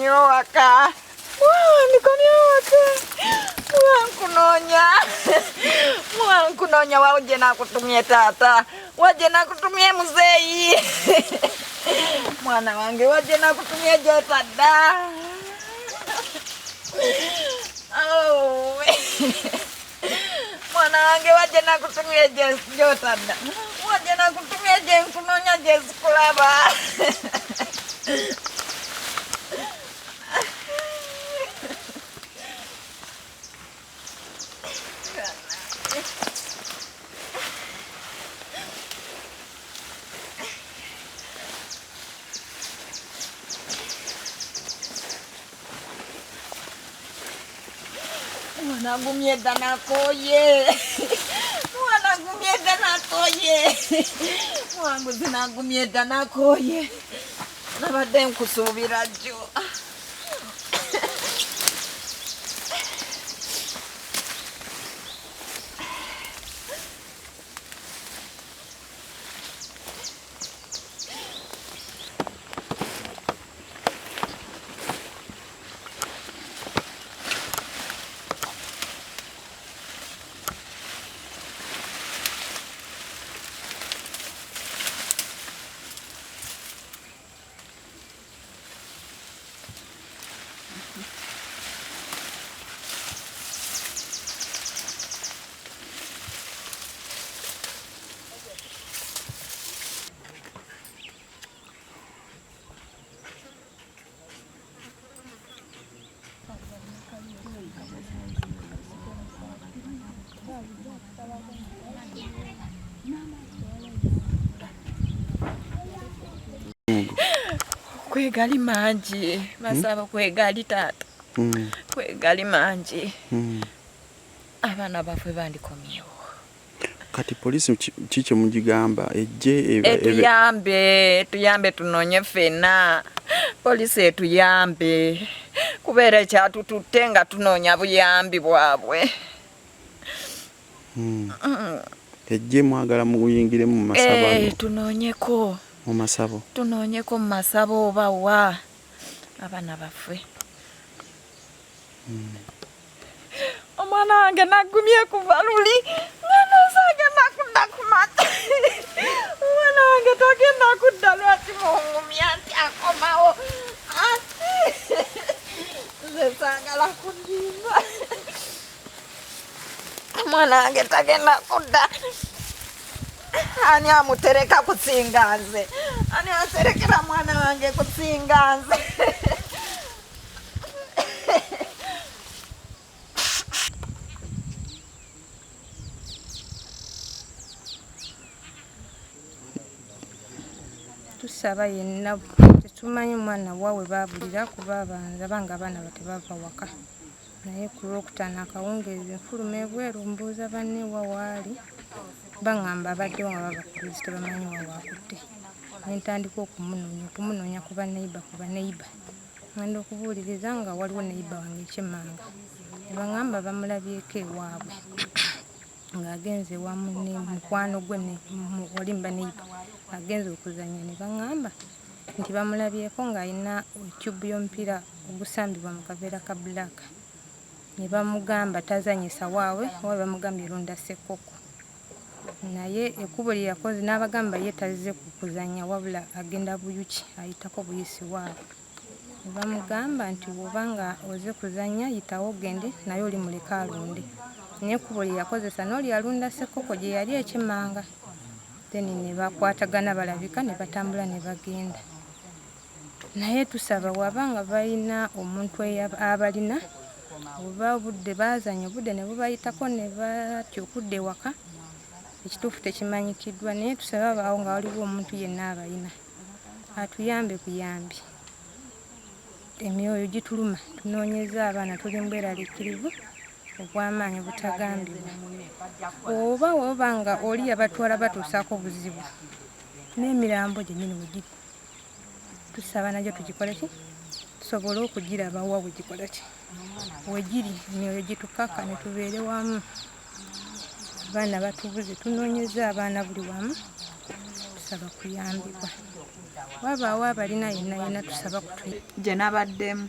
waka. Mwankunonya waje na kutumia tata. Waje na kutumia mzee. Mwana wange waje na kutumia jota da. Oh. Mwana wange waje na kutumia jota da. Waje na kutumia kunonya kulaba. Mwanangu mieda nakoye. Mwanangu mieda nakoye. Mwanangu zinangu mieda nakoye. Nabadde nkusubira jjo. Kwegali manji masaba kwegali tata kwegali manji abana bafwe bandikomyewo kati polisi chiche mujigamba eje tuyambe tunonye fena polisi etuyambe kubera kyatututenga tunonya buyambi bwabwe eje mwagala muyingire mu masaba tunonyeko mu masabo tunonyeko mu masabo bawa abana bafwe omwana wange nagumye kuva luli ngana sage nakudda kumata omwana wange tagenda kudda lwaki mungumya nti akomawo zesagala kundimba omwana wange tagenda kudda. Ani amutereka kusinganze. Ani aserekera mwana wange kusinganze. Tusaba yenna tetumanyi mwana wawe babulira kuba abanza banga abana batebava waka. Naye ku Lwokutaano akawungeezi nfuluma ebweru mbuuza banne wawaali bangamba abaddewo nga baba poliisi tebamanyi wawakutte. Nentandika okumunoonya ku baneiba ngenda okubuuliriza nga waliwo neiba wange Kyemmanga ne bangamba bamulabyeko ewaabwe ng'agenze wamu ne mukwano gwe walimba neiba agenze okuzannya ne bangamba nti bamulabyeko ng'alina etyubu y'omupiira ogusambibwa mu kaveera ka bbulaaka ne bamugamba tazanyisa waawe bamugambye erunda ssekoko naye ekkubo lye yakoze n'abagamba ye tazze kuzannya wabula agenda buyuki ayitako buyisi waabwe ne bamugamba nti bw'obanga oze kuzannya yitawo ogende naye oli muleka alunde naye ekkubo lye yakozesa n'oli alunda ssekoko gye yali Ekyemmanga then ne bakwatagana balabika ne batambula ne bagenda. Naye tusaba wabanga balina omuntu abalina oba obudde bazanya obudde ne bubayitako ne batya okudda ewaka ekituufu tekimanyikiddwa naye tusaba abaawo nga waliwo omuntu yenna abalina atuyambe buyambi. Emyoyo gituluma tunoonyeza abaana tuli mbweraliikirivu obw'amaanyi obutagambibwa oba wabanga oli abatwala batuusaako buzibu n'emirambo gyennyini we giri tusaba nagyo tugikole ki tusobole okugiraba wa wegikola ki wegiri emyoyo gitukaka ne tubeere wamu abaana batubuze tunoonyeza abaana buli wamu tusaba kuyambibwa. Wabaawo abalina yenna tusaba kutu. Gye nabaddemu.